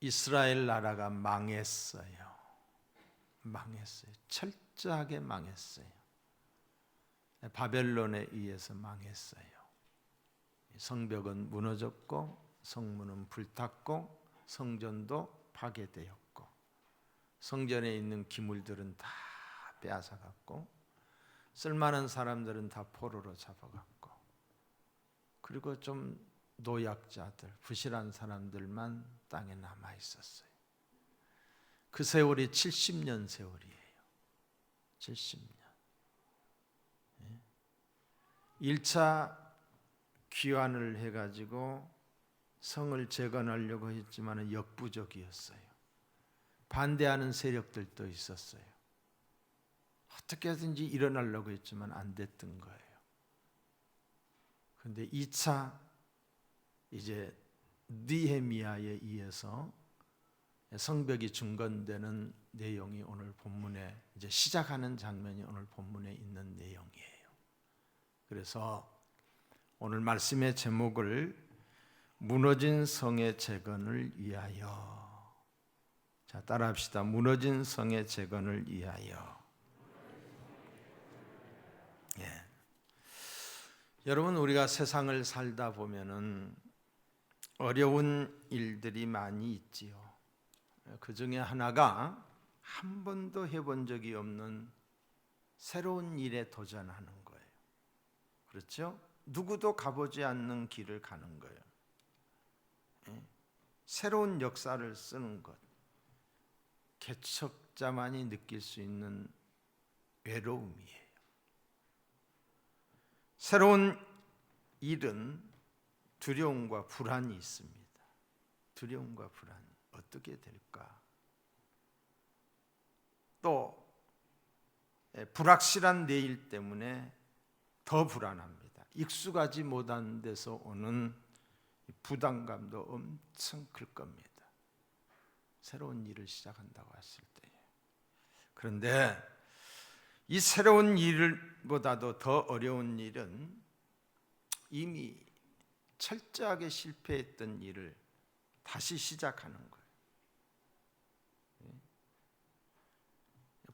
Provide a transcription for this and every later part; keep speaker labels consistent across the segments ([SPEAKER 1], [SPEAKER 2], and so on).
[SPEAKER 1] 이스라엘 나라가 망했어요. 철저하게 망했어요. 바벨론에 의해서 망했어요. 성벽은 무너졌고 성문은 불탔고 성전도 파괴되었고 성전에 있는 기물들은 다 빼앗아갔고 쓸만한 사람들은 다 포로로 잡아갔고 그리고 좀 노약자들, 부실한 사람들만 땅에 남아 있었어요. 그 세월이 70년 세월이에요. 70년. 1차 귀환을 해가지고 성을 재건하려고 했지만 역부족이었어요. 반대하는 세력들도 있었어요. 어떻게 하든지 일어나려고 했지만 안 됐던 거예요. 그런데 2차 이제 느헤미야에 의해서 성벽이 중건되는 내용이 오늘 본문에 이제 시작하는 장면이 오늘 본문에 있는 내용이에요. 그래서 오늘 말씀의 제목을 무너진 성의 재건을 위하여. 자, 따라합시다. 무너진 성의 재건을 위하여. 예. 여러분, 우리가 세상을 살다 보면은 어려운 일들이 많이 있지요. 그 중에 하나가 한 번도 해본 적이 없는 새로운 일에 도전하는 거예요. 그렇죠? 누구도 가보지 않는 길을 가는 거예요. 새로운 역사를 쓰는 것. 개척자만이 느낄 수 있는 외로움이에요. 새로운 일은 두려움과 불안이 있습니다. 두려움과 불안. 어떻게 될까? 또 불확실한 내일 때문에 더 불안합니다. 익숙하지 못한 데서 오는 부담감도 엄청 클 겁니다. 새로운 일을 시작한다고 했을 때. 그런데 이 새로운 일보다도 더 어려운 일은 이미 철저하게 실패했던 일을 다시 시작하는 거예요.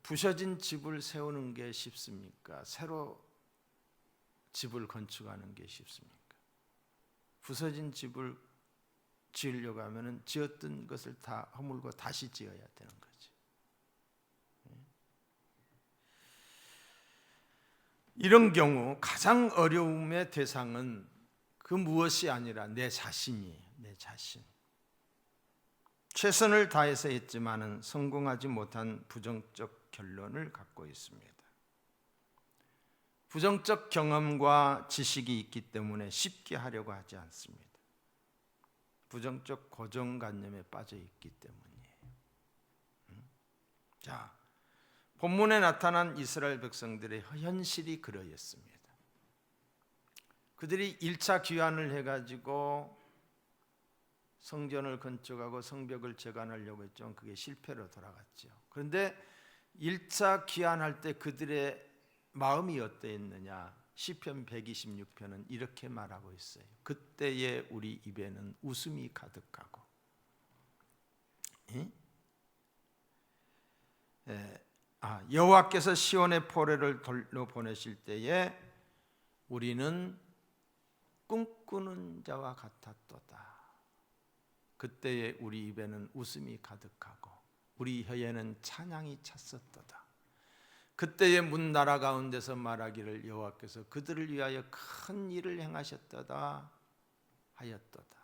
[SPEAKER 1] 부서진 집을 세우는 게 쉽습니까? 새로 집을 건축하는 게 쉽습니까? 부서진 집을 지으려고 하면 지었던 것을 다 허물고 다시 지어야 되는 거지. 이런 경우 가장 어려움의 대상은 그 무엇이 아니라 내 자신이에요. 내 자신. 최선을 다해서 했지만은 성공하지 못한 부정적 결론을 갖고 있습니다. 부정적 경험과 지식이 있기 때문에 쉽게 하려고 하지 않습니다. 부정적 고정관념에 빠져 있기 때문이에요. 자, 본문에 나타난 이스라엘 백성들의 현실이 그러했습니다. 그들이 1차 귀환을 해가지고 성전을 건축하고 성벽을 재건하려고 했지만 그게 실패로 돌아갔죠. 그런데 1차 귀환할 때 그들의 마음이 어떠했느냐? 시편 126편은 이렇게 말하고 있어요. 그때의 우리 입에는 웃음이 가득하고 여호와께서 시온의 포로를 돌려보내실 때에 우리는 꿈꾸는 자와 같았도다. 그때의 우리 입에는 웃음이 가득하고 우리 혀에는 찬양이 찼었도다. 그때의 문 나라 가운데서 말하기를 여호와께서 그들을 위하여 큰 일을 행하셨도다 하였도다.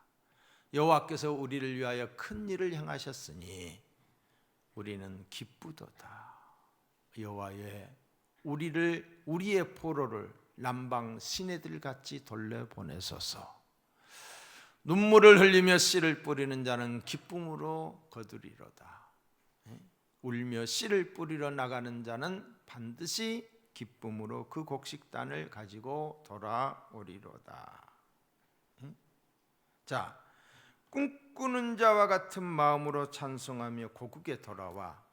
[SPEAKER 1] 여호와께서 우리를 위하여 큰 일을 행하셨으니 우리는 기쁘도다. 여호와의 우리의 포로를 남방 시내들 같이 돌려보내소서. 눈물을 흘리며 씨를 뿌리는 자는 기쁨으로 거두리로다. 울며 씨를 뿌리러 나가는 자는 반드시 기쁨으로 그 곡식단을 가지고 돌아오리로다. 자, 꿈꾸는 자와 같은 마음으로 찬송하며 고국에 돌아와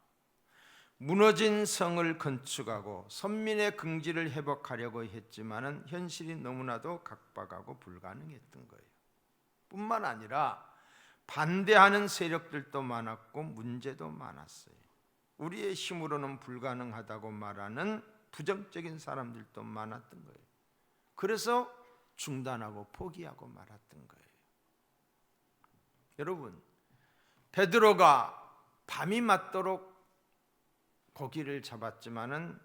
[SPEAKER 1] 무너진 성을 건축하고 선민의 긍지를 회복하려고 했지만은 현실이 너무나도 각박하고 불가능했던 거예요. 뿐만 아니라 반대하는 세력들도 많았고 문제도 많았어요. 우리의 힘으로는 불가능하다고 말하는 부정적인 사람들도 많았던 거예요. 그래서 중단하고 포기하고 말았던 거예요. 여러분, 베드로가 밤이 맞도록 고기를 잡았지만은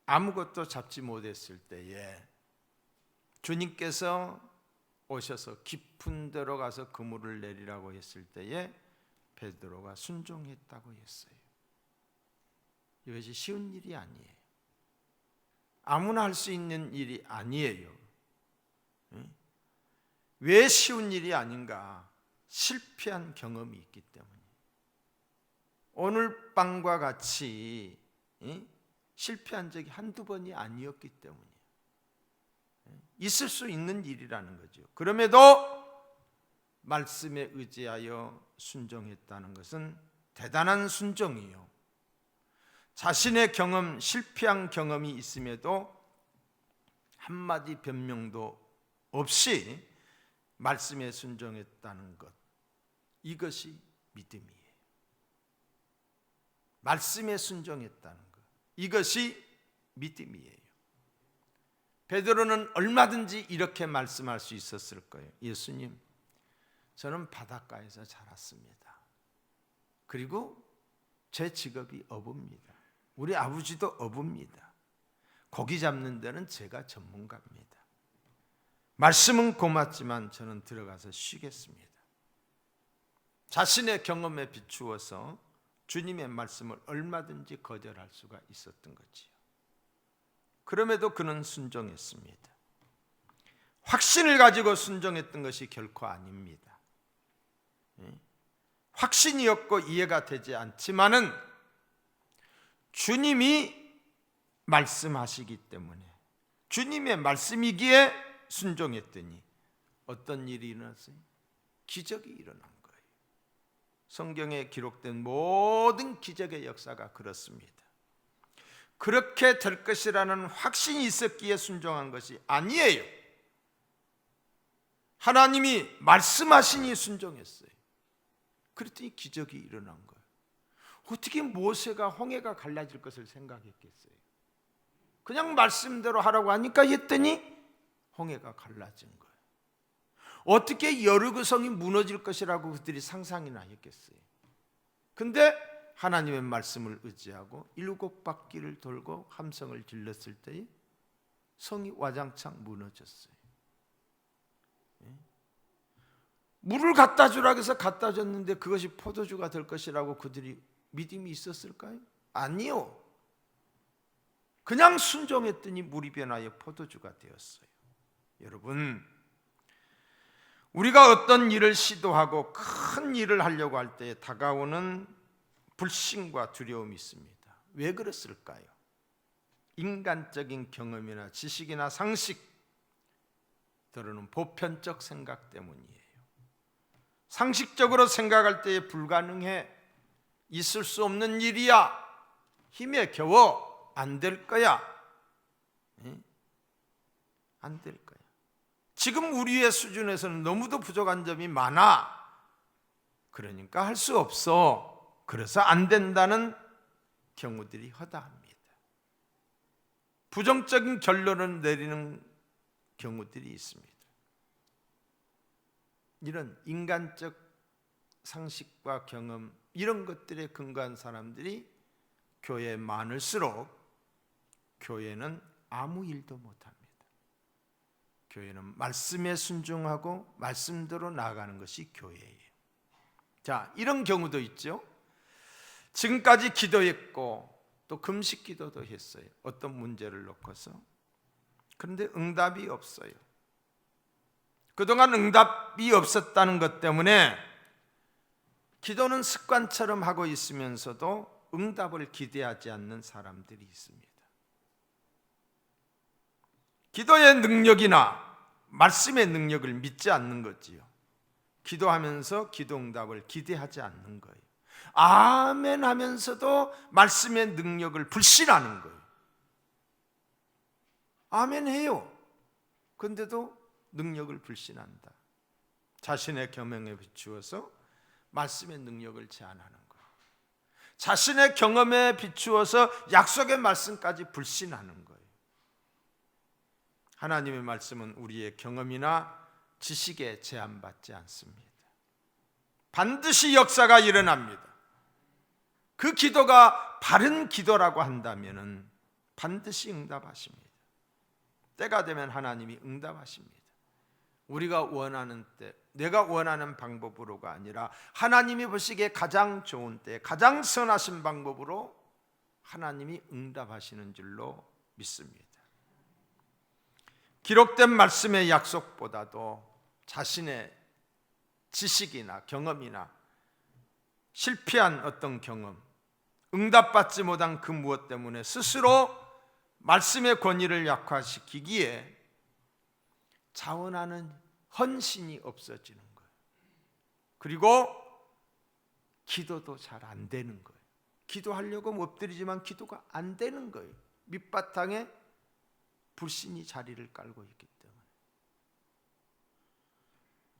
[SPEAKER 1] 아무것도 잡지 못했을 때에 주님께서 오셔서 깊은 데로 가서 그물을 내리라고 했을 때에 베드로가 순종했다고 했어요. 이것이 쉬운 일이 아니에요. 아무나 할 수 있는 일이 아니에요. 왜 쉬운 일이 아닌가? 실패한 경험이 있기 때문에. 오늘 밤과 같이 실패한 적이 한두 번이 아니었기 때문이에요. 있을 수 있는 일이라는 거죠. 그럼에도 말씀에 의지하여 순종했다는 것은 대단한 순종이에요. 자신의 경험, 실패한 경험이 있음에도 한마디 변명도 없이 말씀에 순종했다는 것, 이것이 믿음이에요. 말씀에 순종했다는 것, 이것이 믿음이에요. 베드로는 얼마든지 이렇게 말씀할 수 있었을 거예요. 예수님, 저는 바닷가에서 자랐습니다. 그리고 제 직업이 어부입니다. 우리 아버지도 어부입니다. 고기 잡는 데는 제가 전문가입니다. 말씀은 고맙지만 저는 들어가서 쉬겠습니다. 자신의 경험에 비추어서 주님의 말씀을 얼마든지 거절할 수가 있었던 거지요. 그럼에도 그는 순종했습니다. 확신을 가지고 순종했던 것이 결코 아닙니다. 확신이었고 이해가 되지 않지만은 주님이 말씀하시기 때문에 주님의 말씀이기에 순종했더니 어떤 일이 일어났어요? 기적이 일어난 거예요. 성경에 기록된 모든 기적의 역사가 그렇습니다. 그렇게 될 것이라는 확신이 있었기에 순종한 것이 아니에요. 하나님이 말씀하시니 순종했어요. 그랬더니 기적이 일어난 거예요. 어떻게 모세가 홍해가 갈라질 것을 생각했겠어요? 그냥 말씀대로 하라고 하니까 했더니 홍해가 갈라진 거예요. 어떻게 여리고 성이 무너질 것이라고 그들이 상상이나 했겠어요? 근데 하나님의 말씀을 의지하고 7바퀴를 돌고 함성을 질렀을 때에 성이 와장창 무너졌어요. 물을 갖다 주라고 해서 갖다 줬는데 그것이 포도주가 될 것이라고 그들이 믿음이 있었을까요? 아니요. 그냥 순종했더니 물이 변하여 포도주가 되었어요. 여러분, 우리가 어떤 일을 시도하고 큰 일을 하려고 할 때 다가오는 불신과 두려움이 있습니다. 왜 그랬을까요? 인간적인 경험이나 지식이나 상식, 때로는 보편적 생각 때문이에요. 상식적으로 생각할 때에 불가능해, 있을 수 없는 일이야, 힘에 겨워, 안 될 거야, 안 될 거야. 지금 우리의 수준에서는 너무도 부족한 점이 많아. 그러니까 할 수 없어. 그래서 안 된다는 경우들이 허다합니다. 부정적인 결론을 내리는 경우들이 있습니다. 이런 인간적 상식과 경험, 이런 것들에 근거한 사람들이 교회에 많을수록 교회는 아무 일도 못합니다. 교회는 말씀에 순종하고 말씀대로 나아가는 것이 교회예요. 자, 이런 경우도 있죠. 지금까지 기도했고 또 금식 기도도 했어요. 어떤 문제를 놓고서. 그런데 응답이 없어요. 그동안 응답이 없었다는 것 때문에 기도는 습관처럼 하고 있으면서도 응답을 기대하지 않는 사람들이 있습니다. 기도의 능력이나 말씀의 능력을 믿지 않는 거지요. 기도하면서 기도 응답을 기대하지 않는 거예요. 아멘 하면서도 말씀의 능력을 불신하는 거예요. 아멘 해요. 그런데도 능력을 불신한다. 자신의 경험에 비추어서 말씀의 능력을 제안하는 거예요. 자신의 경험에 비추어서 약속의 말씀까지 불신하는 거예요. 하나님의 말씀은 우리의 경험이나 지식에 제한받지 않습니다. 반드시 역사가 일어납니다. 그 기도가 바른 기도라고 한다면 반드시 응답하십니다. 때가 되면 하나님이 응답하십니다. 우리가 원하는 때, 내가 원하는 방법으로가 아니라 하나님이 보시기에 가장 좋은 때, 가장 선하신 방법으로 하나님이 응답하시는 줄로 믿습니다. 기록된 말씀의 약속보다도 자신의 지식이나 경험이나 실패한 어떤 경험, 응답받지 못한 그 무엇 때문에 스스로 말씀의 권위를 약화시키기에 자원하는 헌신이 없어지는 거예요. 그리고 기도도 잘 안 되는 거예요. 기도하려고 엎드리지만 기도가 안 되는 거예요. 밑바탕에 불신이 자리를 깔고 있기 때문에.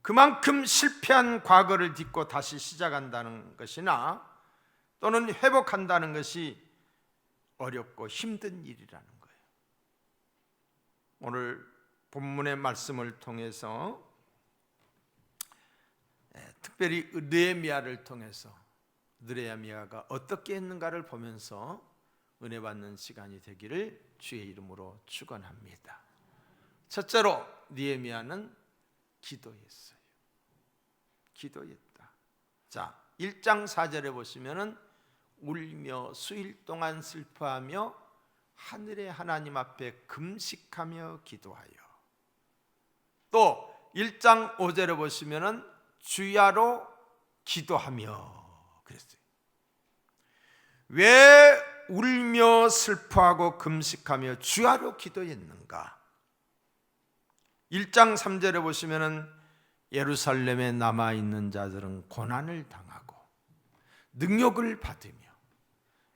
[SPEAKER 1] 그만큼 실패한 과거를 딛고 다시 시작한다는 것이나 또는 회복한다는 것이 어렵고 힘든 일이라는 거예요. 오늘 본문의 말씀을 통해서 특별히 느헤미야를 통해서 느헤미야가 어떻게 했는가를 보면서 은혜 받는 시간이 되기를 주의 이름으로 축원합니다. 첫째로 느헤미야는 기도했어요. 기도했다. 자, 1장 4절에 보시면은 울며 수일 동안 슬퍼하며 하늘의 하나님 앞에 금식하며 기도하여, 또 1장 5절에 보시면은 주야로 기도하며 그랬어요. 왜 울며 슬퍼하고 금식하며 주야로 기도했는가? 1장 3절에 보시면은 예루살렘에 남아있는 자들은 고난을 당하고 능욕을 받으며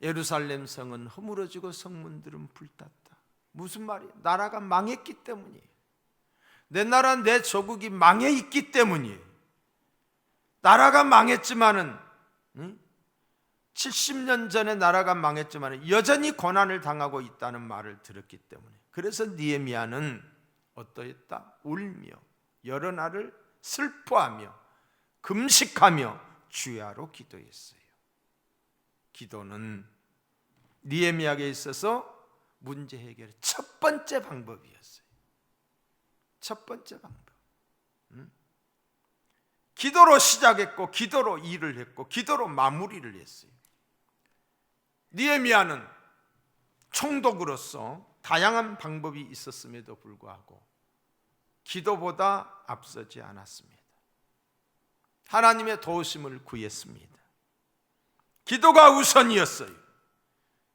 [SPEAKER 1] 예루살렘 성은 허물어지고 성문들은 불탔다. 무슨 말이에요? 나라가 망했기 때문이에요. 내 나라 내 조국이 망해 있기 때문이에요. 나라가 망했지만은 70년 전에 나라가 망했지만 여전히 고난을 당하고 있다는 말을 들었기 때문에, 그래서 느헤미야는 어떠했다? 울며 여러 날을 슬퍼하며 금식하며 주야로 기도했어요. 기도는 느헤미야에게 있어서 문제 해결의 첫 번째 방법이었어요. 첫 번째 방법. 기도로 시작했고 기도로 일을 했고 기도로 마무리를 했어요. 느헤미야는 총독으로서 다양한 방법이 있었음에도 불구하고 기도보다 앞서지 않았습니다. 하나님의 도우심을 구했습니다. 기도가 우선이었어요.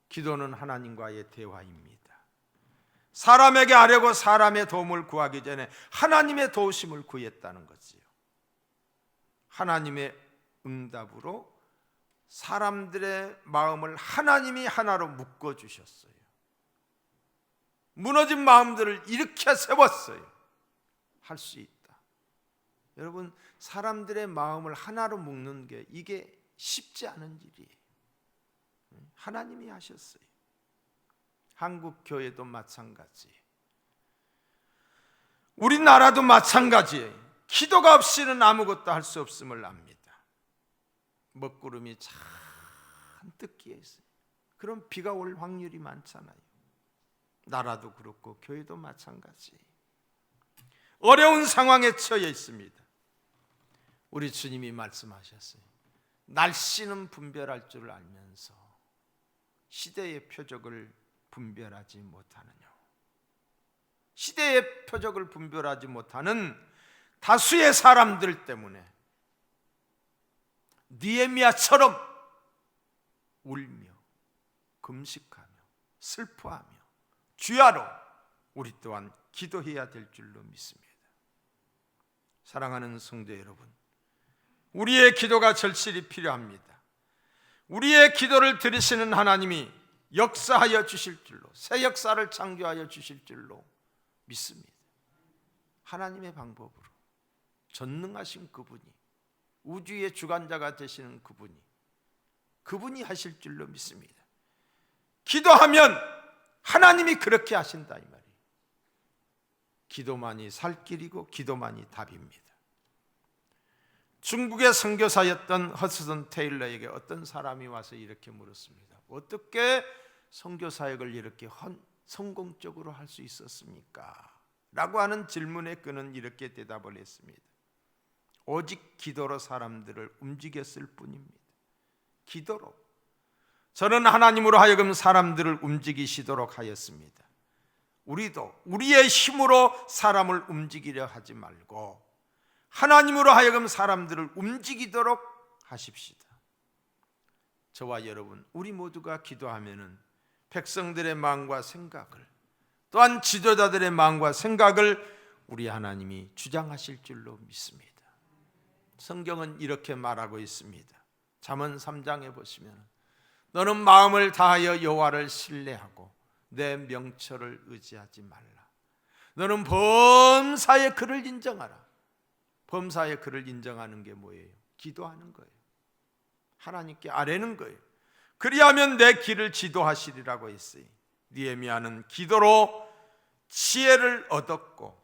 [SPEAKER 1] 기도는 하나님과의 대화입니다. 사람에게 아뢰고 사람의 도움을 구하기 전에 하나님의 도우심을 구했다는 거지요. 하나님의 응답으로 사람들의 마음을 하나님이 하나로 묶어주셨어요. 무너진 마음들을 일으켜 세웠어요. 할 수 있다. 여러분, 사람들의 마음을 하나로 묶는 게 이게 쉽지 않은 일이에요. 하나님이 하셨어요. 한국 교회도 마찬가지, 우리나라도 마찬가지예요. 기도가 없이는 아무것도 할 수 없음을 압니다. 먹구름이 잔뜩 끼어 있어요. 그럼 비가 올 확률이 많잖아요. 나라도 그렇고 교회도 마찬가지. 어려운 상황에 처해 있습니다. 우리 주님이 말씀하셨어요. 날씨는 분별할 줄 알면서 시대의 표적을 분별하지 못하느냐. 시대의 표적을 분별하지 못하는 다수의 사람들 때문에 느헤미야처럼 울며 금식하며 슬퍼하며 주야로 우리 또한 기도해야 될 줄로 믿습니다. 사랑하는 성도 여러분, 우리의 기도가 절실히 필요합니다. 우리의 기도를 들으시는 하나님이 역사하여 주실 줄로, 새 역사를 창조하여 주실 줄로 믿습니다. 하나님의 방법으로, 전능하신 그분이, 우주의 주관자가 되시는 그분이 하실 줄로 믿습니다. 기도하면 하나님이 그렇게 하신다 이 말이에요. 기도만이 살 길이고 기도만이 답입니다. 중국의 선교사였던 허스턴 테일러에게 어떤 사람이 와서 이렇게 물었습니다. 어떻게 선교 사역을 이렇게 성공적으로 할 수 있었습니까? 라고 하는 질문에 그는 이렇게 대답을 했습니다. 오직 기도로 사람들을 움직였을 뿐입니다. 기도로. 저는 하나님으로 하여금 사람들을 움직이시도록 하였습니다. 우리도 우리의 힘으로 사람을 움직이려 하지 말고 하나님으로 하여금 사람들을 움직이도록 하십시다. 저와 여러분, 우리 모두가 기도하면은 백성들의 마음과 생각을, 또한 지도자들의 마음과 생각을 우리 하나님이 주장하실 줄로 믿습니다. 성경은 이렇게 말하고 있습니다. 잠언 3장에 보시면 너는 마음을 다하여 여호와를 신뢰하고 내 명철을 의지하지 말라. 너는 범사에 그를 인정하라. 범사에 그를 인정하는 게 뭐예요? 기도하는 거예요. 하나님께 아뢰는 거예요. 그리하면 내 길을 지도하시리라고 했어요. 느헤미야는 기도로 지혜를 얻었고,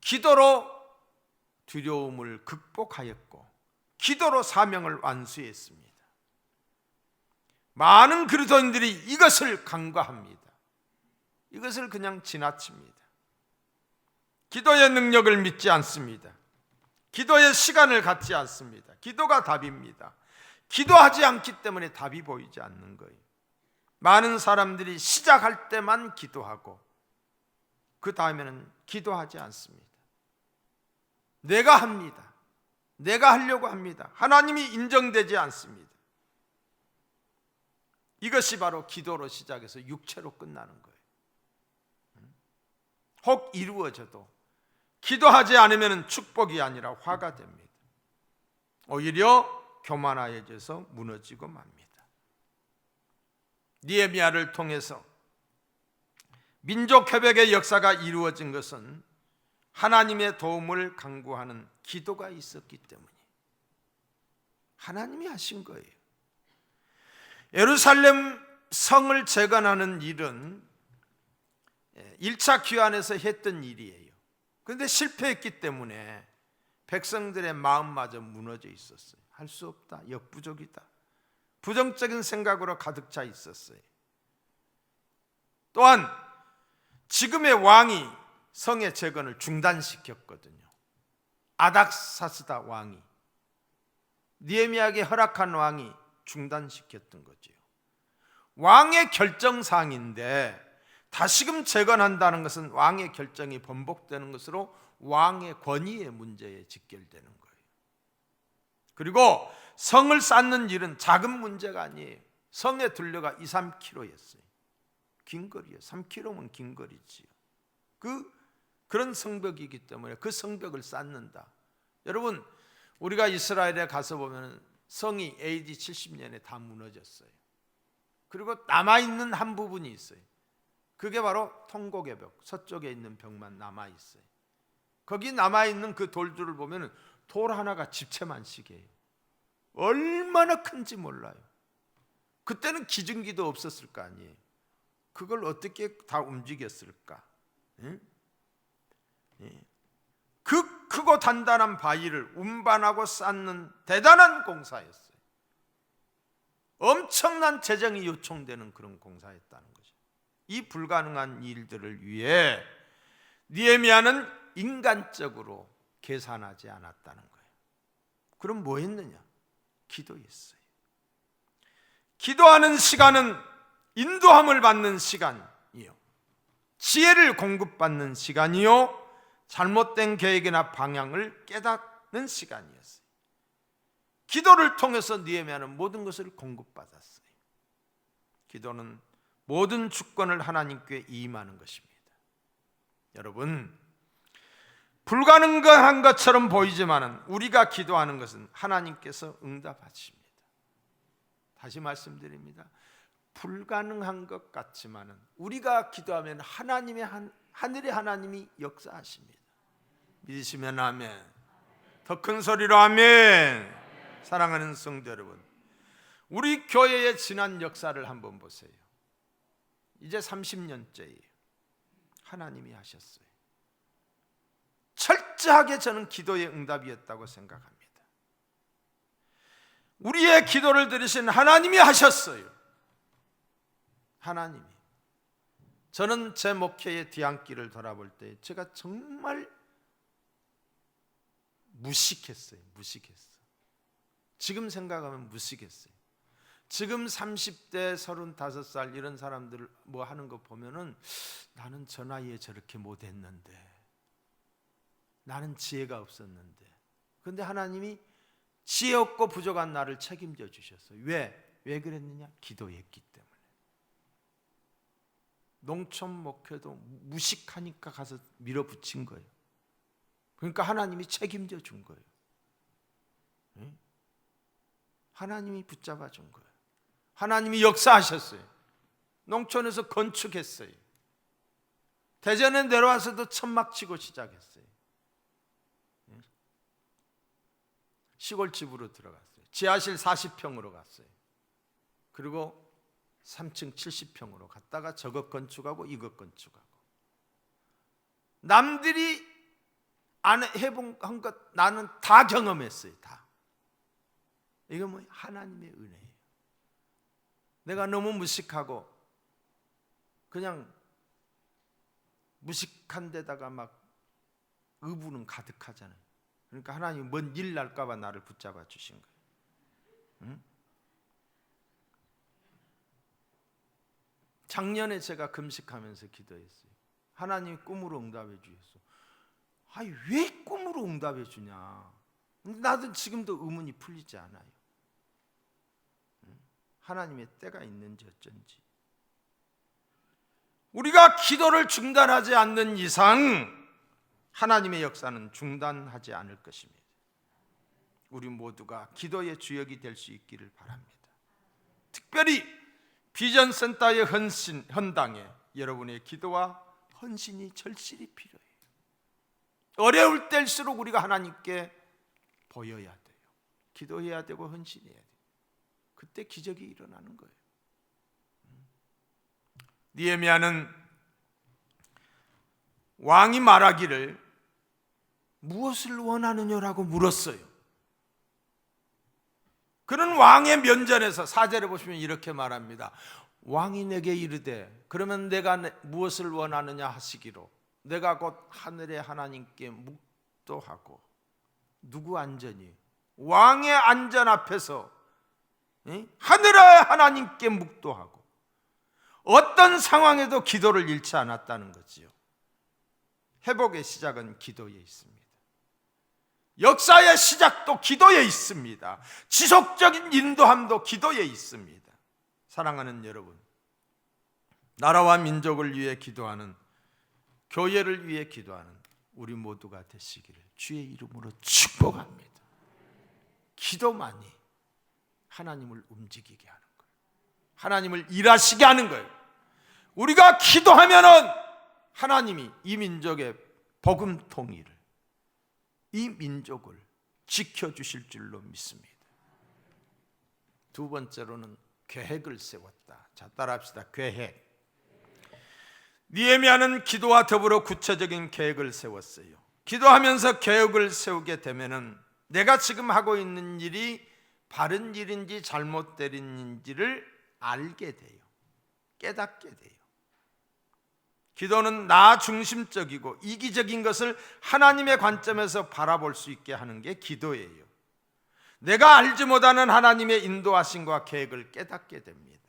[SPEAKER 1] 기도로 두려움을 극복하였고, 기도로 사명을 완수했습니다. 많은 그리스도인들이 이것을 간과합니다. 이것을 그냥 지나칩니다. 기도의 능력을 믿지 않습니다. 기도의 시간을 갖지 않습니다. 기도가 답입니다. 기도하지 않기 때문에 답이 보이지 않는 거예요. 많은 사람들이 시작할 때만 기도하고 그 다음에는 기도하지 않습니다. 내가 합니다. 내가 하려고 합니다. 하나님이 인정되지 않습니다. 이것이 바로 기도로 시작해서 육체로 끝나는 거예요. 혹 이루어져도 기도하지 않으면 축복이 아니라 화가 됩니다. 오히려 교만하여져서 무너지고 맙니다. 느헤미야를 통해서 민족 협약의 역사가 이루어진 것은 하나님의 도움을 간구하는 기도가 있었기 때문에 하나님이 하신 거예요. 예루살렘 성을 재건하는 일은 1차 귀환에서 했던 일이에요. 그런데 실패했기 때문에 백성들의 마음마저 무너져 있었어요. 할 수 없다, 역부족이다, 부정적인 생각으로 가득 차 있었어요. 또한 지금의 왕이 성의 재건을 중단시켰거든요. 아닥사스다 왕이, 느헤미야에게 허락한 왕이 중단시켰던 거죠. 왕의 결정사항인데 다시금 재건한다는 것은 왕의 결정이 번복되는 것으로 왕의 권위의 문제에 직결되는 거예요. 그리고 성을 쌓는 일은 작은 문제가 아니에요. 성의 둘레가 2-3km였어요. 긴 거리예요. 3km면 긴 거리지요. 그런 성벽이기 때문에 그 성벽을 쌓는다. 여러분, 우리가 이스라엘에 가서 보면 성이 AD 70년에 다 무너졌어요. 그리고 남아있는 한 부분이 있어요. 그게 바로 통곡의 벽, 서쪽에 있는 벽만 남아있어요. 거기 남아있는 그 돌들을 보면 돌 하나가 집채만씩이에요. 얼마나 큰지 몰라요. 그때는 기증기도 없었을 거 아니에요. 그걸 어떻게 다 움직였을까? 응? 그 크고 단단한 바위를 운반하고 쌓는 대단한 공사였어요. 엄청난 재정이 요청되는 그런 공사였다는 거죠. 이 불가능한 일들을 위해 느헤미야는 인간적으로 계산하지 않았다는 거예요. 그럼 뭐 했느냐? 기도했어요. 기도하는 시간은 인도함을 받는 시간이요, 지혜를 공급받는 시간이요, 잘못된 계획이나 방향을 깨닫는 시간이었어요. 기도를 통해서 느헤미야는 모든 것을 공급받았어요. 기도는 모든 주권을 하나님께 이임하는 것입니다. 여러분, 불가능한 것처럼 보이지만 우리가 기도하는 것은 하나님께서 응답하십니다. 다시 말씀드립니다. 불가능한 것 같지만 우리가 기도하면 하늘의 하나님이 역사하십니다. 믿으시면 아멘. 더 큰 소리로 아멘. 사랑하는 성도 여러분, 우리 교회의 지난 역사를 한번 보세요. 이제 30년째예요. 하나님이 하셨어요. 철저하게 저는 기도의 응답이었다고 생각합니다. 우리의 기도를 들으신 하나님이 하셨어요. 하나님이. 저는 제 목회의 뒤안길을 돌아볼 때 제가 정말 무식했어요. 지금 생각하면 무식했어요. 지금 30대 35살 이런 사람들 뭐 하는 거 보면은 나는 저 나이에 저렇게 못했는데, 나는 지혜가 없었는데, 그런데 하나님이 지혜 없고 부족한 나를 책임져 주셨어요. 왜 그랬느냐? 기도했기 때문에. 농촌 목회도 무식하니까 가서 밀어붙인 거예요. 그러니까 하나님이 책임져 준 거예요. 하나님이 붙잡아 준 거예요. 하나님이 역사하셨어요. 농촌에서 건축했어요. 대전에 내려와서도 천막 치고 시작했어요. 시골집으로 들어갔어요. 지하실 40평으로 갔어요. 그리고 3층 70평으로 갔다가 저것 건축하고 이것 건축하고. 남들이 안 해본 것 나는 다 경험했어요. 다. 이거 뭐 하나님의 은혜예요. 내가 너무 무식하고 그냥 무식한 데다가 막 의부는 가득하잖아요. 그러니까 하나님이 뭔 일 날까 봐 나를 붙잡아 주신 거예요. 응? 작년에 제가 금식하면서 기도했어요. 하나님이 꿈으로 응답해 주셨어. 아니 왜 꿈으로 응답해 주냐? 나도 지금도 의문이 풀리지 않아요. 하나님의 때가 있는지 어쩐지. 우리가 기도를 중단하지 않는 이상 하나님의 역사는 중단하지 않을 것입니다. 우리 모두가 기도의 주역이 될 수 있기를 바랍니다. 특별히 비전센터의 헌당에 여러분의 기도와 헌신이 절실히 필요해요. 어려울 때일수록 우리가 하나님께 보여야 돼요. 기도해야 되고 헌신해야 돼요. 그때 기적이 일어나는 거예요. 느헤미야는 왕이 말하기를 무엇을 원하느냐라고 물었어요. 그는 왕의 면전에서 4절에 보시면 이렇게 말합니다. 왕이 내게 이르되 그러면 내가 무엇을 원하느냐 하시기로 내가 곧 하늘의 하나님께 묵도하고. 누구 안전이? 왕의 안전 앞에서 하늘의 하나님께 묵도하고 어떤 상황에도 기도를 잃지 않았다는 거지요. 회복의 시작은 기도에 있습니다. 역사의 시작도 기도에 있습니다. 지속적인 인도함도 기도에 있습니다. 사랑하는 여러분, 나라와 민족을 위해 기도하는, 교회를 위해 기도하는 우리 모두가 되시기를 주의 이름으로 축복합니다. 기도만이 하나님을 움직이게 하는 거예요. 하나님을 일하시게 하는 거예요. 우리가 기도하면은 하나님이 이 민족의 복음 통일을, 이 민족을 지켜주실 줄로 믿습니다. 두 번째로는 계획을 세웠다. 자, 따라합시다. 계획. 느헤미야는 기도와 더불어 구체적인 계획을 세웠어요. 기도하면서 계획을 세우게 되면은 내가 지금 하고 있는 일이 바른 일인지 잘못된 일인지를 알게 돼요. 깨닫게 돼요. 기도는 나 중심적이고 이기적인 것을 하나님의 관점에서 바라볼 수 있게 하는 게 기도예요. 내가 알지 못하는 하나님의 인도하심과 계획을 깨닫게 됩니다.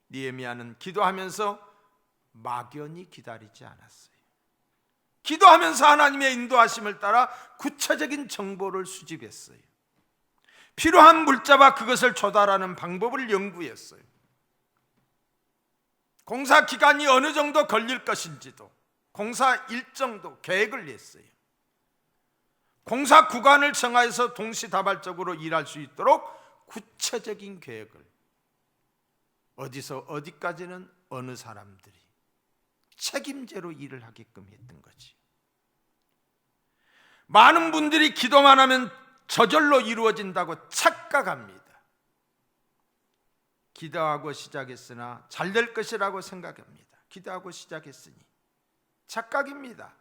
[SPEAKER 1] 느헤미야는 기도하면서 막연히 기다리지 않았어요. 기도하면서 하나님의 인도하심을 따라 구체적인 정보를 수집했어요. 필요한 물자와 그것을 조달하는 방법을 연구했어요. 공사 기간이 어느 정도 걸릴 것인지도, 공사 일정도 계획을 냈어요. 공사 구간을 정하여서 동시다발적으로 일할 수 있도록 구체적인 계획을, 어디서 어디까지는 어느 사람들이 책임제로 일을 하게끔 했던 거지. 많은 분들이 기도만 하면 저절로 이루어진다고 착각합니다. 기도하고 시작했으나 잘 될 것이라고 생각합니다. 기도하고 시작했으니 착각입니다.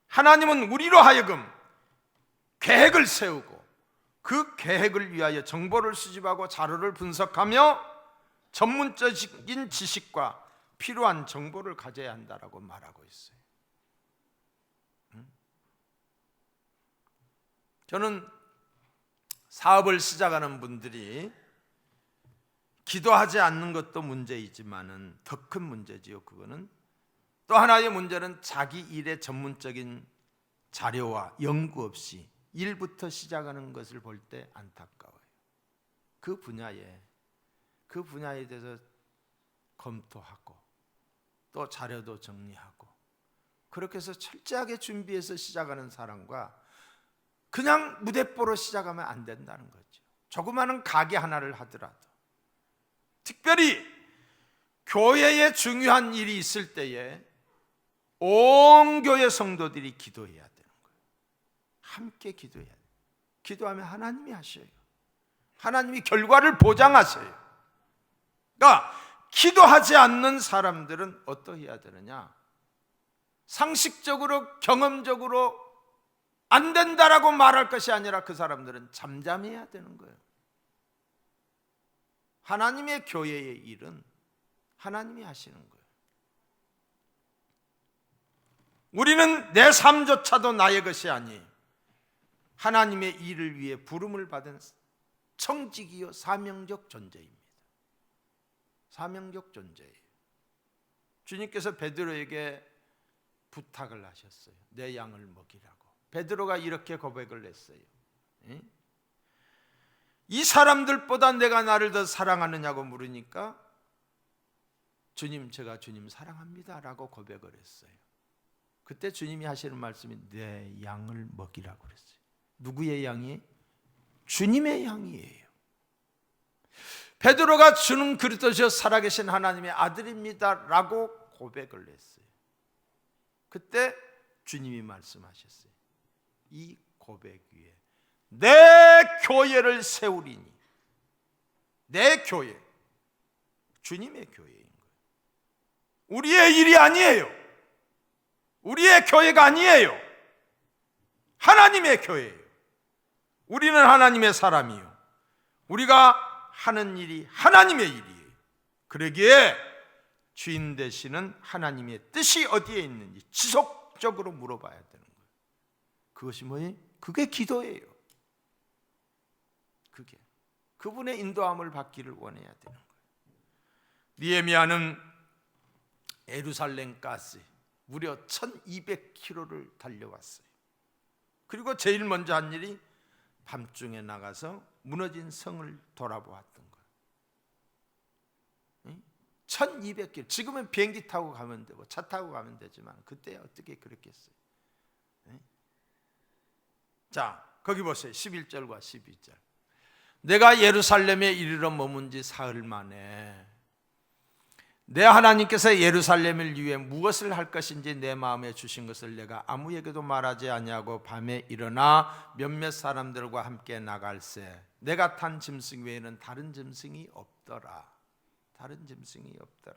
[SPEAKER 1] 하나님은 우리로 하여금 계획을 세우고 그 계획을 위하여 정보를 수집하고 자료를 분석하며 전문적인 지식과 필요한 정보를 가져야 한다라고 말하고 있어요. 저는 사업을 시작하는 분들이 기도하지 않는 것도 문제이지만은 더 큰 문제지요. 그거는 또 하나의 문제는 자기 일의 전문적인 자료와 연구 없이 일부터 시작하는 것을 볼 때 안타까워요. 그 분야에 대해서 검토하고 또 자료도 정리하고 그렇게 해서 철저하게 준비해서 시작하는 사람과 그냥 무대뽀로 시작하면 안 된다는 거죠. 조그마한 가게 하나를 하더라도 특별히 교회에 중요한 일이 있을 때에 온 교회 성도들이 기도해야 되는 거예요. 함께 기도해야 돼요. 기도하면 하나님이 하셔요. 하나님이 결과를 보장하셔요. 그러니까 기도하지 않는 사람들은 어떠해야 되느냐? 상식적으로 경험적으로 안 된다라고 말할 것이 아니라 그 사람들은 잠잠해야 되는 거예요. 하나님의 교회의 일은 하나님이 하시는 거예요. 우리는 내 삶조차도 나의 것이 아니 하나님의 일을 위해 부름을 받은 청직이요 사명적 존재입니다. 사명적 존재예요. 주님께서 베드로에게 부탁을 하셨어요. 내 양을 먹이라고. 베드로가 이렇게 고백을 했어요. 이 사람들보다 내가 나를 더 사랑하느냐고 물으니까 주님, 제가 주님 사랑합니다 라고 고백을 했어요. 그때 주님이 하시는 말씀이 내 양을 먹이라고 그랬어요. 누구의 양이? 주님의 양이에요. 베드로가 주는 그리스도시여 살아계신 하나님의 아들입니다 라고 고백을 했어요. 그때 주님이 말씀하셨어요. 이 고백 위에 내 교회를 세우리니. 내 교회, 주님의 교회인 거예요. 우리의 일이 아니에요. 우리의 교회가 아니에요. 하나님의 교회예요. 우리는 하나님의 사람이요, 우리가 하는 일이 하나님의 일이에요. 그러기에 주인 되시는 하나님의 뜻이 어디에 있는지 지속적으로 물어봐야 되는 거예요. 그것이 뭐예요? 그게 기도예요. 그게 그분의 인도함을 받기를 원해야 되는 거예요. 느헤미야는 예루살렘까지 무려 1200km를 달려왔어요. 그리고 제일 먼저 한 일이 밤중에 나가서 무너진 성을 돌아보았던 거예요. 1200km. 지금은 비행기 타고 가면 되고 차 타고 가면 되지만 그때 어떻게 그랬겠어요? 자, 거기 보세요. 11절과 12절. 내가 예루살렘에 이르러 머문 지 사흘 만에 내 하나님께서 예루살렘을 위해 무엇을 할 것인지 내 마음에 주신 것을 내가 아무에게도 말하지 아니하고 밤에 일어나 몇몇 사람들과 함께 나갈새 내가 탄 짐승 외에는 다른 짐승이 없더라. 다른 짐승이 없더라.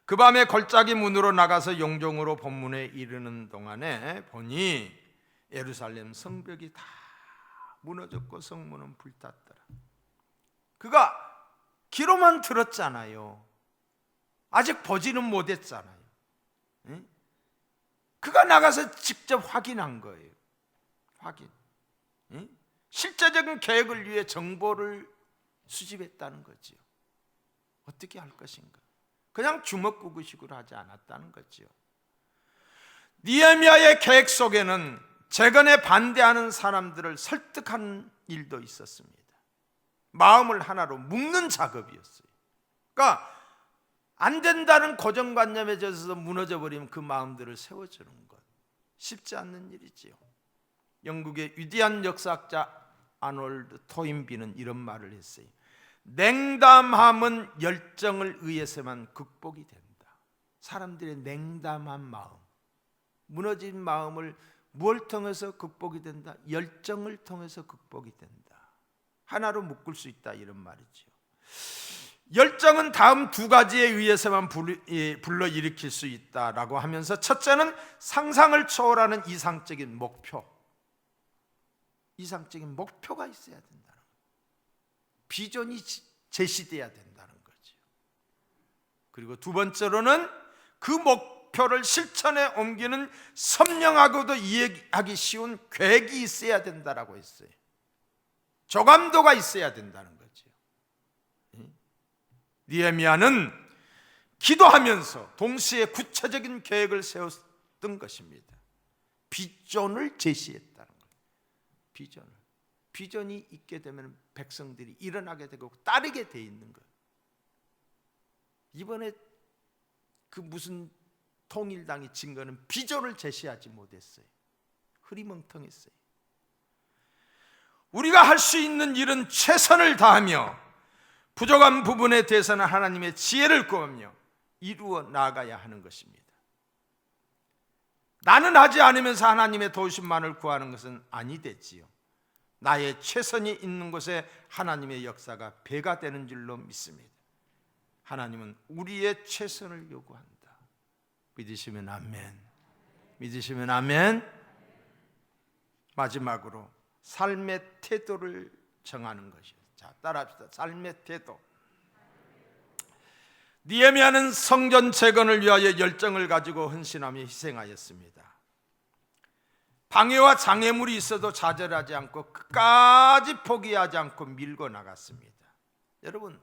[SPEAKER 1] 그 밤에 골짜기 문으로 나가서 용종으로 본문에 이르는 동안에 보니 예루살렘 성벽이 다 무너졌고 성문은 불탔더라. 그가 귀로만 들었잖아요. 아직 보지는 못했잖아요. 그가 나가서 직접 확인한 거예요. 확인. 실제적인 계획을 위해 정보를 수집했다는 거지요. 어떻게 할 것인가? 그냥 주먹구구식으로 하지 않았다는 거지요. 느헤미야의 계획 속에는 재건에 반대하는 사람들을 설득하는 일도 있었습니다. 마음을 하나로 묶는 작업이었어요. 그러니까 안 된다는 고정관념에 젖어서 무너져버리면 그 마음들을 세워주는 것, 쉽지 않는 일이지요. 영국의 위대한 역사학자 아놀드 토인비는 이런 말을 했어요. 냉담함은 열정을 의해서만 극복이 된다. 사람들의 냉담한 마음, 무너진 마음을 뭘 통해서 극복이 된다? 열정을 통해서 극복이 된다. 하나로 묶을 수 있다, 이런 말이죠. 열정은 다음 두 가지에 의해서만 불러일으킬 수 있다라고 하면서, 첫째는 상상을 초월하는 이상적인 목표. 이상적인 목표가 있어야 된다는 거예요. 비전이 제시돼야 된다는 거죠. 그리고 두 번째로는 그 목표를 실천에 옮기는 선명하고도 이해하기 쉬운 계획이 있어야 된다라고 했어요. 조감도가 있어야 된다는 거죠. 느헤미야는 기도하면서 동시에 구체적인 계획을 세웠던 것입니다. 비전을 제시했다는 거예요. 비전이 있게 되면 백성들이 일어나게 되고 따르게 돼 있는 거예요. 이번에 그 무슨 통일당이 진 거는 비전을 제시하지 못했어요. 흐리멍텅했어요. 우리가 할 수 있는 일은 최선을 다하며 부족한 부분에 대해서는 하나님의 지혜를 구하며 이루어 나아가야 하는 것입니다. 나는 하지 않으면서 하나님의 도우심만을 구하는 것은 아니 되지요. 나의 최선이 있는 곳에 하나님의 역사가 배가 되는 줄로 믿습니다. 하나님은 우리의 최선을 요구한다. 믿으시면 아멘. 믿으시면 아멘. 마지막으로 삶의 태도를 정하는 것이요. 자, 따라합시다. 삶의 태도. 느헤미야는 성전 재건을 위하여 열정을 가지고 헌신하며 희생하였습니다. 방해와 장애물이 있어도 좌절하지 않고 끝까지 포기하지 않고 밀고 나갔습니다. 여러분,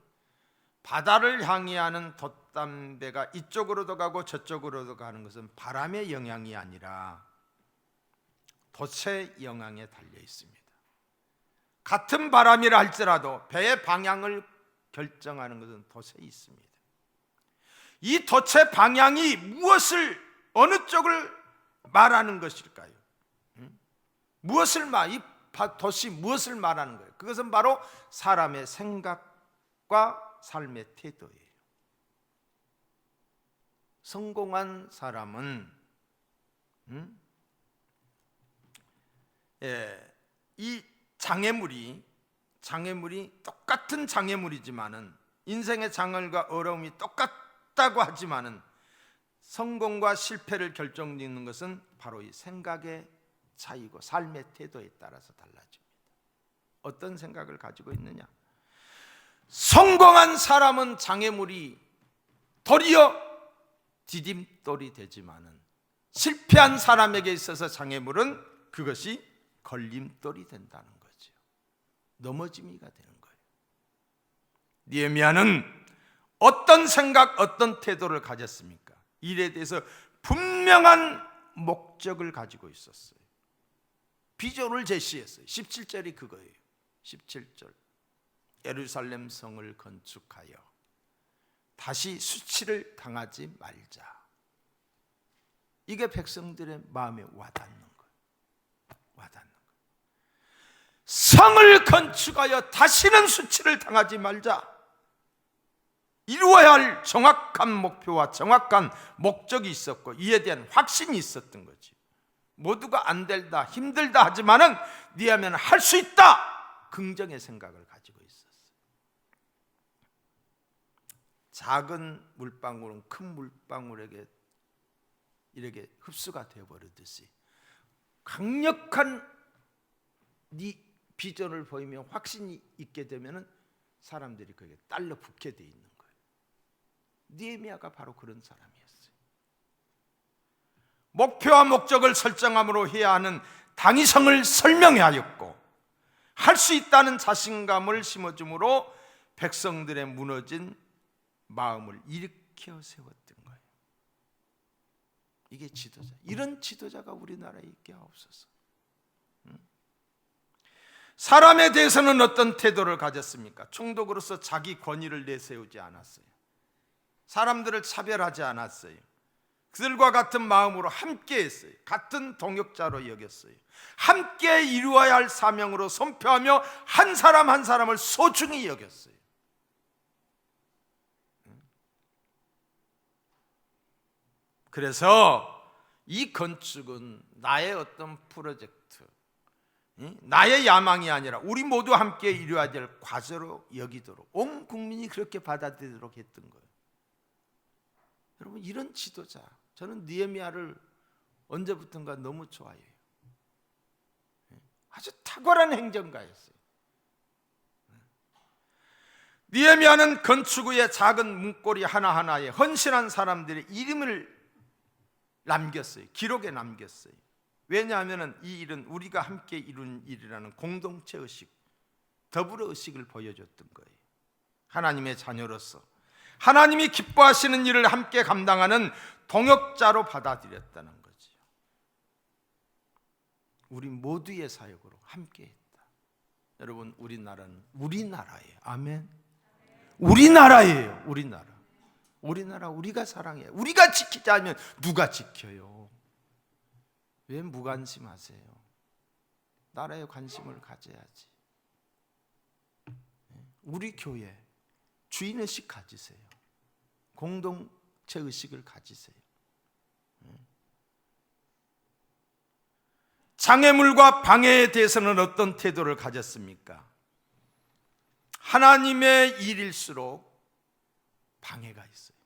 [SPEAKER 1] 바다를 향해 하는 돛담배가 이쪽으로도 가고 저쪽으로도 가는 것은 바람의 영향이 아니라 돛의 영향에 달려 있습니다. 같은 바람이라 할지라도 배의 방향을 결정하는 것은 돛에 있습니다. 이 돛의 방향이 어느 쪽을 말하는 것일까요? 이 돛이 무엇을 말하는 거예요? 그것은 바로 사람의 생각과 삶의 태도예요. 성공한 사람은 이 장애물이 똑같은 장애물이지만은, 인생의 장애물과 어려움이 똑같다고 하지만은 성공과 실패를 결정짓는 것은 바로 이 생각의 차이고 삶의 태도에 따라서 달라집니다. 어떤 생각을 가지고 있느냐? 성공한 사람은 장애물이 도리어 디딤돌이 되지만은, 실패한 사람에게 있어서 장애물은 그것이 걸림돌이 된다는 거죠. 넘어짐이가 되는 거예요. 느헤미야는 어떤 생각, 어떤 태도를 가졌습니까? 일에 대해서 분명한 목적을 가지고 있었어요. 비전을 제시했어요. 17절이 그거예요. 17절. 예루살렘 성을 건축하여 다시 수치를 당하지 말자. 이게 백성들의 마음에 와닿는 거예요. 성을 건축하여 다시는 수치를 당하지 말자. 이루어야 할 정확한 목표와 정확한 목적이 있었고, 이에 대한 확신이 있었던 거지. 모두가 안 된다, 힘들다 하지만은 느헤미야는 할 수 있다, 긍정의 생각을 가지고 있었어요. 작은 물방울은 큰 물방울에게 이렇게 흡수가 되어버리듯이, 강력한 네 비전을 보이며 확신이 있게 되면은 사람들이 거기에 딸려 붙게 돼 있는 거예요. 느헤미야가 바로 그런 사람이었어요. 목표와 목적을 설정함으로 해야 하는 당위성을 설명하였고, 할 수 있다는 자신감을 심어줌으로 백성들의 무너진 마음을 일으켜 세웠던 거예요. 이게 지도자. 이런 지도자가 우리나라에 있게 하옵소서. 사람에 대해서는 어떤 태도를 가졌습니까? 총독으로서 자기 권위를 내세우지 않았어요. 사람들을 차별하지 않았어요. 그들과 같은 마음으로 함께 했어요. 같은 동역자로 여겼어요. 함께 이루어야 할 사명으로 선포하며 한 사람 한 사람을 소중히 여겼어요. 그래서 이 건축은 나의 어떤 프로젝트, 나의 야망이 아니라 우리 모두 함께 이루어야 될 과제로 여기도록 온 국민이 그렇게 받아들이도록 했던 거예요. 여러분, 이런 지도자, 저는 느헤미야를 언제부턴가 너무 좋아해요. 아주 탁월한 행정가였어요. 느헤미야는 건축 후에 작은 문고리 하나하나에 헌신한 사람들의 이름을 남겼어요. 기록에 남겼어요. 왜냐하면 이 일은 우리가 함께 이룬 일이라는 공동체 의식, 더불어 의식을 보여줬던 거예요. 하나님의 자녀로서 하나님이 기뻐하시는 일을 함께 감당하는 동역자로 받아들였다는 거죠. 우리 모두의 사역으로 함께 했다. 여러분, 우리나라는 우리나라예요. 아멘. 우리나라예요. 우리나라 우리가 사랑해요. 우리가 지키지 않으면 누가 지켜요? 왜 무관심하세요? 나라에 관심을 가져야지. 우리 교회 주인의식 가지세요. 공동체 의식을 가지세요. 장애물과 방해에 대해서는 어떤 태도를 가졌습니까? 하나님의 일일수록 방해가 있어요.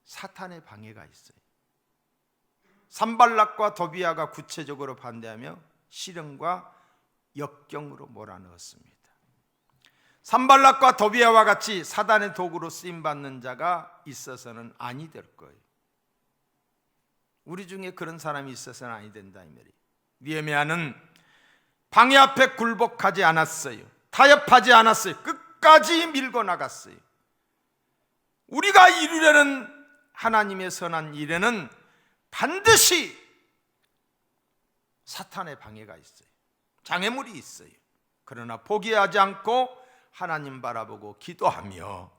[SPEAKER 1] 사탄의 방해가 있어요. 산발락과 도비아가 구체적으로 반대하며 실형과 역경으로 몰아넣었습니다. 산발락과 도비아와 같이 사단의 도구로 쓰임받는 자가 있어서는 아니 될 거예요. 우리 중에 그런 사람이 있어서는 아니 된다 이 말이에요. 느헤미야는 방해 앞에 굴복하지 않았어요. 타협하지 않았어요. 끝까지 밀고 나갔어요. 우리가 이루려는 하나님의 선한 일에는 반드시 사탄의 방해가 있어요. 장애물이 있어요. 그러나 포기하지 않고 하나님 바라보고 기도하며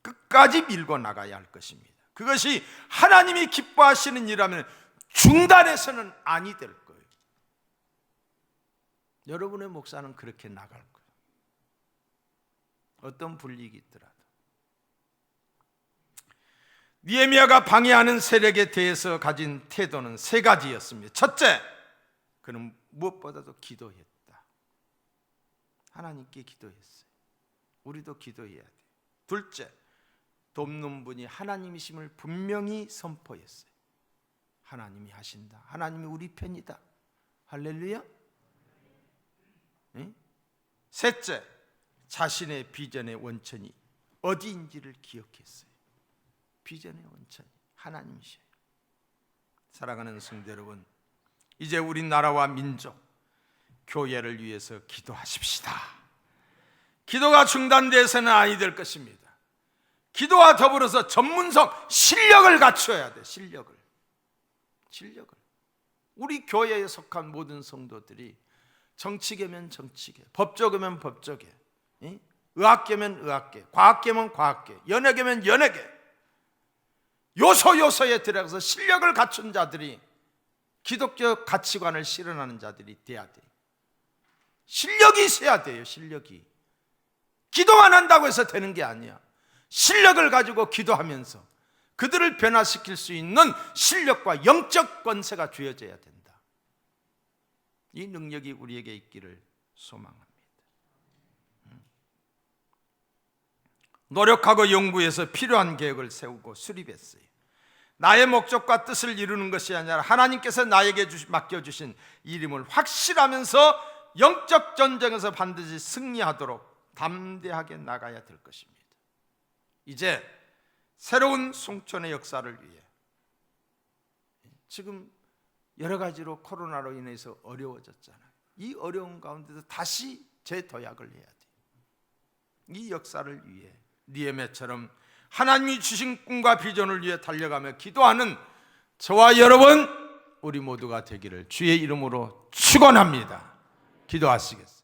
[SPEAKER 1] 끝까지 밀고 나가야 할 것입니다. 그것이 하나님이 기뻐하시는 일이라면 중단해서는 아니 될 거예요. 여러분의 목사는 그렇게 나갈 거예요. 어떤 불이익이 있더라도. 느헤미야가 방해하는 세력에 대해서 가진 태도는 세 가지였습니다. 첫째, 그는 무엇보다도 기도했다. 하나님께 기도했어요. 우리도 기도해야 돼요. 둘째, 돕는 분이 하나님이심을 분명히 선포했어요. 하나님이 하신다. 하나님이 우리 편이다. 할렐루야. 네? 셋째, 자신의 비전의 원천이 어디인지를 기억했어요. 비전의 원천이 하나님이셔요. 사랑하는 성도 여러분, 이제 우리나라와 민족, 교회를 위해서 기도하십시다. 기도가 중단돼서는 아니 될 것입니다. 기도와 더불어서 전문성, 실력을 갖춰야 돼. 실력을. 우리 교회에 속한 모든 성도들이 정치계면 정치계, 법조계면 법조계, 의학계면 의학계, 과학계면 과학계, 연예계면 연예계, 요소에 들어가서 실력을 갖춘 자들이 기독교 가치관을 실현하는 자들이 돼야 돼요. 실력이 있어야 돼요. 실력이. 기도만 한다고 해서 되는 게 아니야. 실력을 가지고 기도하면서 그들을 변화시킬 수 있는 실력과 영적 권세가 주어져야 된다. 이 능력이 우리에게 있기를 소망합니다. 노력하고 연구해서 필요한 계획을 세우고 수립했어요. 나의 목적과 뜻을 이루는 것이 아니라 하나님께서 나에게 맡겨주신 이름을 확실하면서 영적 전쟁에서 반드시 승리하도록 담대하게 나가야 될 것입니다. 이제 새로운 송천의 역사를 위해, 지금 여러 가지로 코로나로 인해서 어려워졌잖아요. 이 어려운 가운데서 다시 재도약을 해야 돼요. 이 역사를 위해 느헤미야처럼 하나님이 주신 꿈과 비전을 위해 달려가며 기도하는 저와 여러분, 우리 모두가 되기를 주의 이름으로 축원합니다. 기도하시겠습니다.